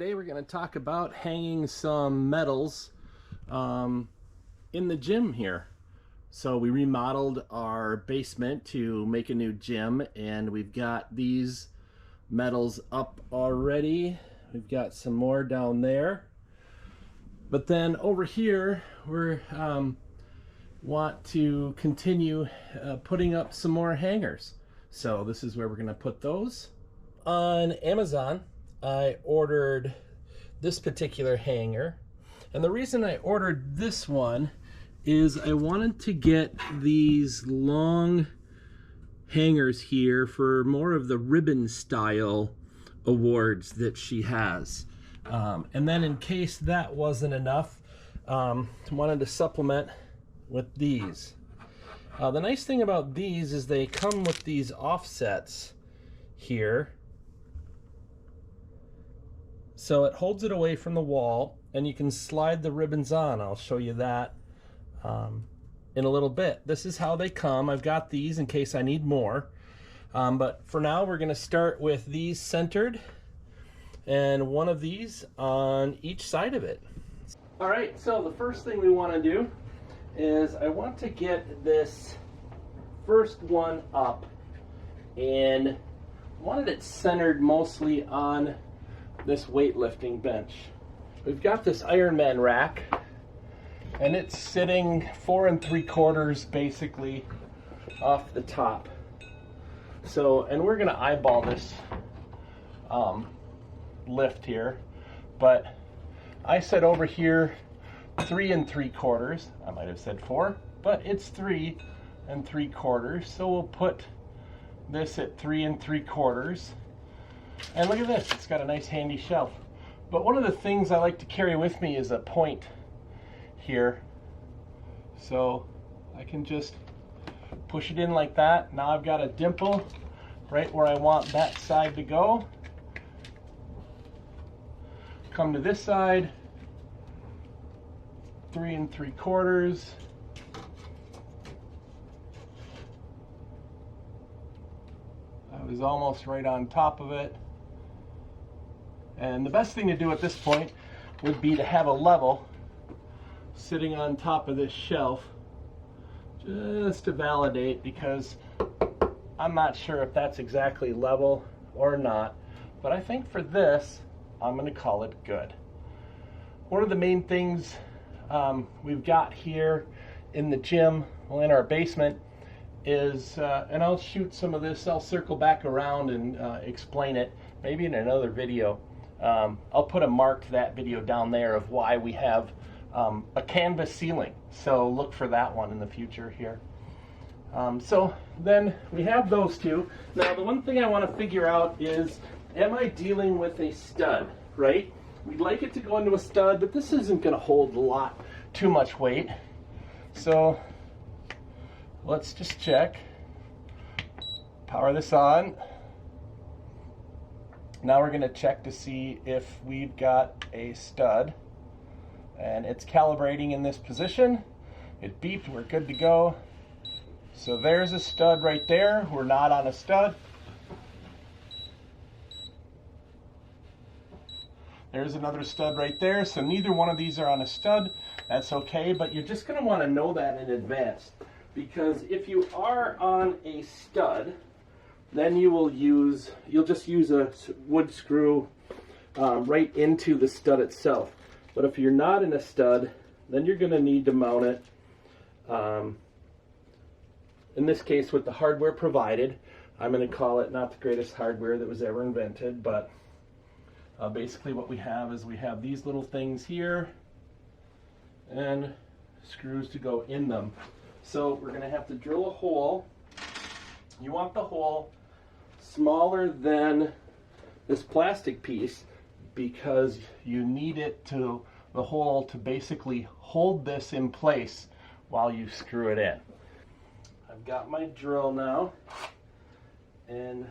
Today we're going to talk about hanging some medals in the gym here. So we remodeled our basement to make a new gym, and we've got these medals up already. We've got some more down there. But then over here we want to continue putting up some more hangers. So this is where we're going to put those. On Amazon, I ordered this particular hanger, and the reason I ordered this one is I wanted to get these long hangers here for more of the ribbon style awards that she has. And then in case that wasn't enough, wanted to supplement with these. The nice thing about these is they come with these offsets here. So it holds it away from the wall, and you can slide the ribbons on. I'll show you that in a little bit. This is how they come. I've got these in case I need more. But for now, we're going to start with these centered and one of these on each side of it. All right, so the first thing we want to do is I want to get this first one up, and wanted it centered mostly on this weightlifting bench. We've got this Ironman rack, and it's sitting 4 3/4 basically off the top. So, and we're gonna eyeball this lift here, but I said over here 3 3/4. I might have said 4, but it's 3 3/4. So we'll put this at 3 3/4. And look at this, it's got a nice handy shelf. But one of the things I like to carry with me is a point here. So I can just push it in like that. Now I've got a dimple right where I want that side to go. Come to this side, 3 3/4. I was almost right on top of it. And the best thing to do at this point would be to have a level sitting on top of this shelf, just to validate, because I'm not sure if that's exactly level or not. But I think for this, I'm going to call it good. One of the main things we've got here in the gym, well, in our basement, is, and I'll shoot some of this, I'll circle back around and explain it, maybe in another video. I'll put a mark to that video down there of why we have a canvas ceiling. So look for that one in the future here. So then we have those two. Now the one thing I want to figure out is, am I dealing with a stud, right? We'd like it to go into a stud, but this isn't going to hold too much weight. So let's just check. Power this on. Now we're going to check to see if we've got a stud, and it's calibrating in this position. It beeped, we're good to go. So there's a stud right there. We're not on a stud. There's another stud right there. So neither one of these are on a stud. That's okay, but you're just going to want to know that in advance, because if you are on a stud, then you'll just use a wood screw right into the stud itself. But if you're not in a stud, then you're going to need to mount it, in this case with the hardware provided. I'm going to call it not the greatest hardware that was ever invented, but basically what we have is we have these little things here and screws to go in them. So we're going to have to drill a hole. You want the hole smaller than this plastic piece, because you need the hole to basically hold this in place while you screw it in. I've got my drill now, and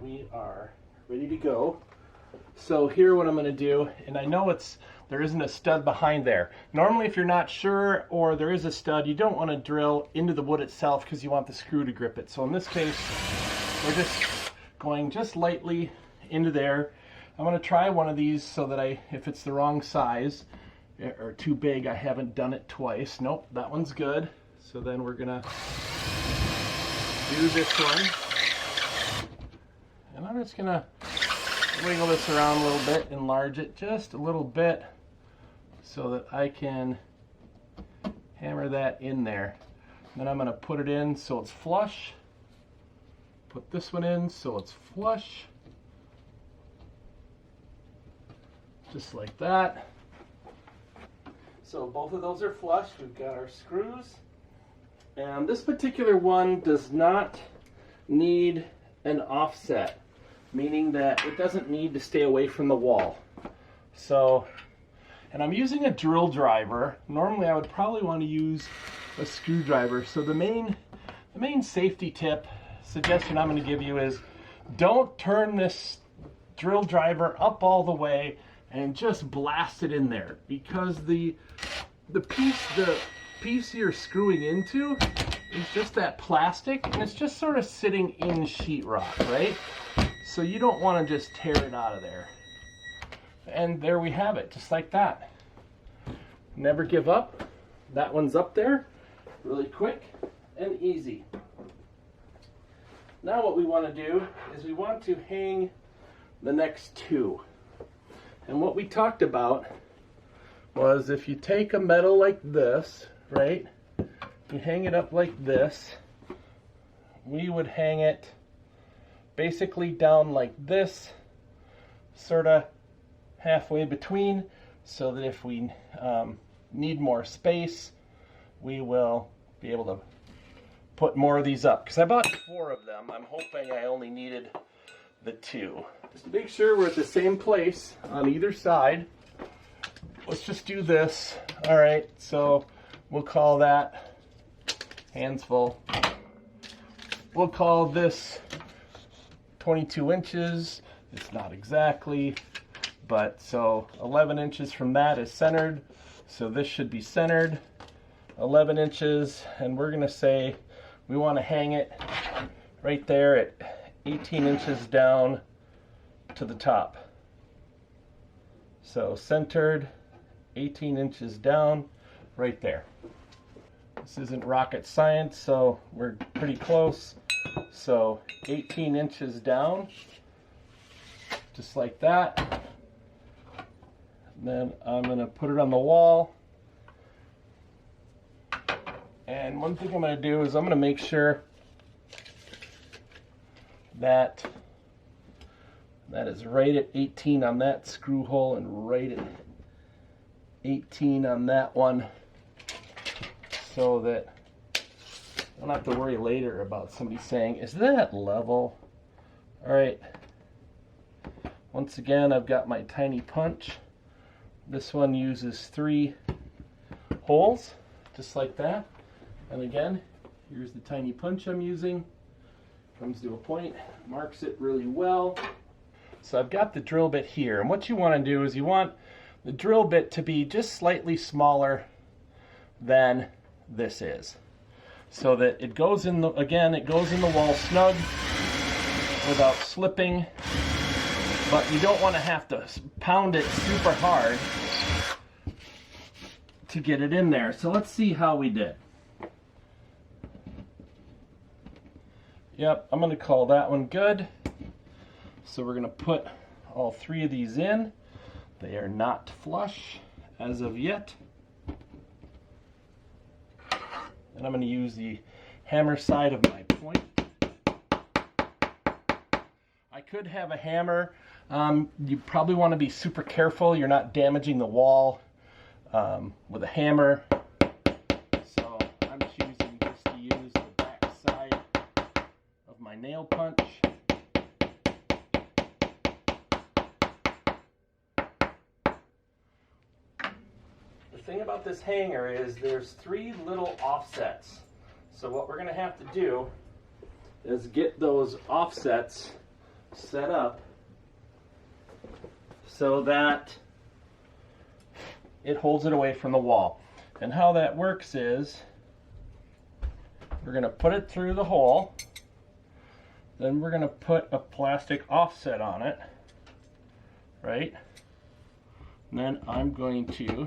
we are ready to go. So here what I'm going to do, and I know there isn't a stud behind there. Normally if you're not sure or there is a stud, you don't want to drill into the wood itself because you want the screw to grip it. So in this case, we're just going just lightly into there. I'm going to try one of these so that if it's the wrong size or too big, I haven't done it twice. Nope, that one's good. So then we're going to do this one. And I'm just going to wiggle this around a little bit, enlarge it just a little bit so that I can hammer that in there. Then I'm going to put it in so it's flush. Put this one in so it's flush. Just like that. So both of those are flush. We've got our screws. And this particular one does not need an offset, meaning that it doesn't need to stay away from the wall. So, and I'm using a drill driver. Normally I would probably want to use a screwdriver. So the main safety tip suggestion I'm going to give you is don't turn this drill driver up all the way and just blast it in there, because the piece you're screwing into is just that plastic, and it's just sort of sitting in sheetrock, right? So you don't want to just tear it out of there. And there we have it, just like that. Never give up. That one's up there, really quick and easy. Now what we want to do is we want to hang the next two. And what we talked about was if you take a medal like this, right, you hang it up like this, we would hang it basically down like this, sort of halfway between, so that if we need more space, we will be able to put more of these up. Because I bought 4 of them. I'm hoping I only needed the 2. Just to make sure we're at the same place on either side, let's just do this. All right, so we'll call that hands full. We'll call this 22 inches. It's not exactly, but so 11 inches from that is centered. So this should be centered. 11 inches, and we're going to say we want to hang it right there at 18 inches down to the top. So centered, 18 inches down, right there. This isn't rocket science, so we're pretty close. So 18 inches down, just like that. And then I'm going to put it on the wall. And one thing I'm going to do is I'm going to make sure that is right at 18 on that screw hole and right at 18 on that one, so that I don't have to worry later about somebody saying, is that level? All right. Once again, I've got my tiny punch. This one uses 3 holes, just like that. And again, here's the tiny punch I'm using. Comes to a point, marks it really well. So I've got the drill bit here, and what you want to do is you want the drill bit to be just slightly smaller than this is, so that it goes in the, again, it goes in the wall snug without slipping, but you don't want to have to pound it super hard to get it in there. So let's see how we did. Yep, I'm going to call that one good. So we're going to put all 3 of these in. They are not flush as of yet. And I'm going to use the hammer side of my point. I could have a hammer. You probably want to be super careful you're not damaging the wall with a hammer. So I'm choosing just to use the back side of my nail punch. The thing about this hanger is there's 3 little offsets. So what we're going to have to do is get those offsets set up so that it holds it away from the wall. And how that works is we're going to put it through the hole, then we're going to put a plastic offset on it, right? And then I'm going to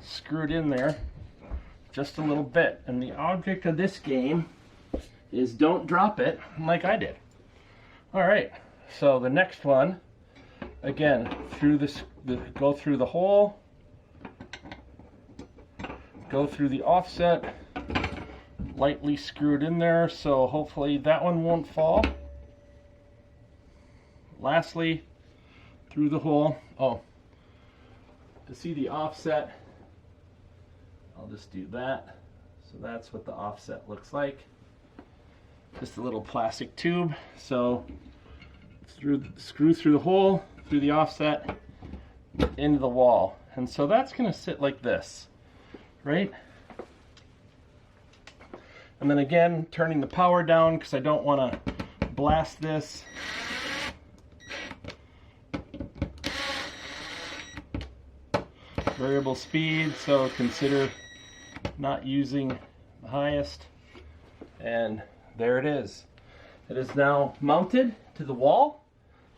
screw it in there just a little bit. And the object of this game is don't drop it like I did. All right, so the next one, again, go through the hole, go through the offset, lightly screw it in there, so hopefully that one won't fall. Lastly, through the hole, to see the offset, I'll just do that. So that's what the offset looks like. Just a little plastic tube. So screw through the hole, through the offset, into the wall. And so that's going to sit like this, right? And then again, turning the power down because I don't want to blast this. Variable speed, so consider not using the highest. And there it is. It is now mounted to the wall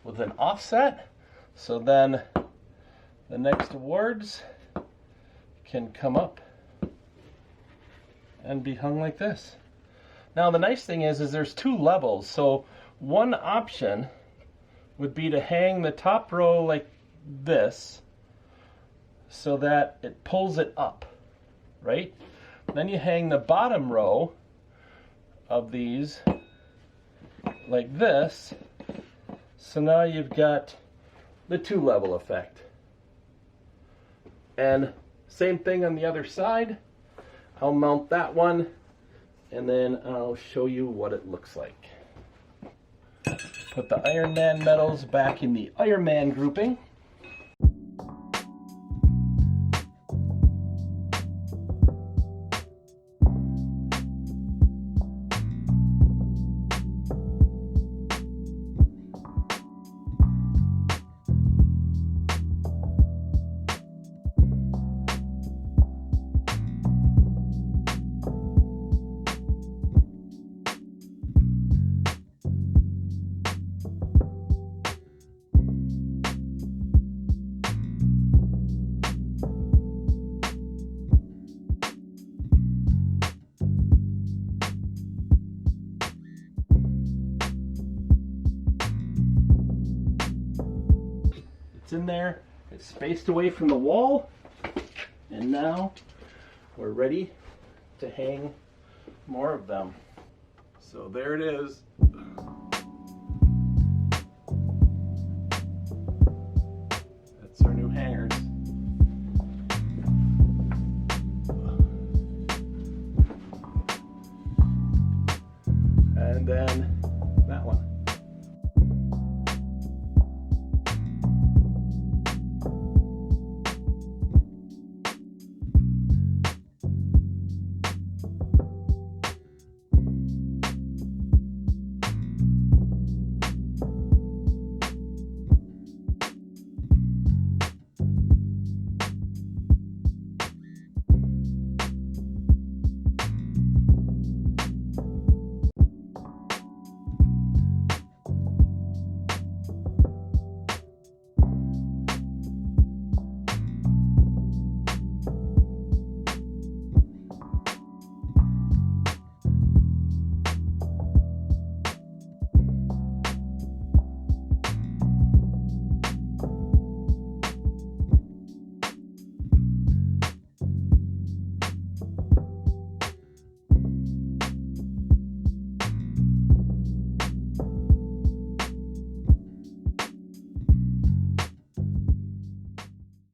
with an offset. So then the next awards can come up and be hung like this. Now the nice thing is there's two levels. So one option would be to hang the top row like this so that it pulls it up, right? Then you hang the bottom row of these like this, so now you've got the two level effect. And same thing on the other side. I'll mount that one and then I'll show you what it looks like. Put the Ironman medals back in the Ironman grouping. It's in there, it's spaced away from the wall, and now we're ready to hang more of them. So there it is. That's our new hangers. And then that one.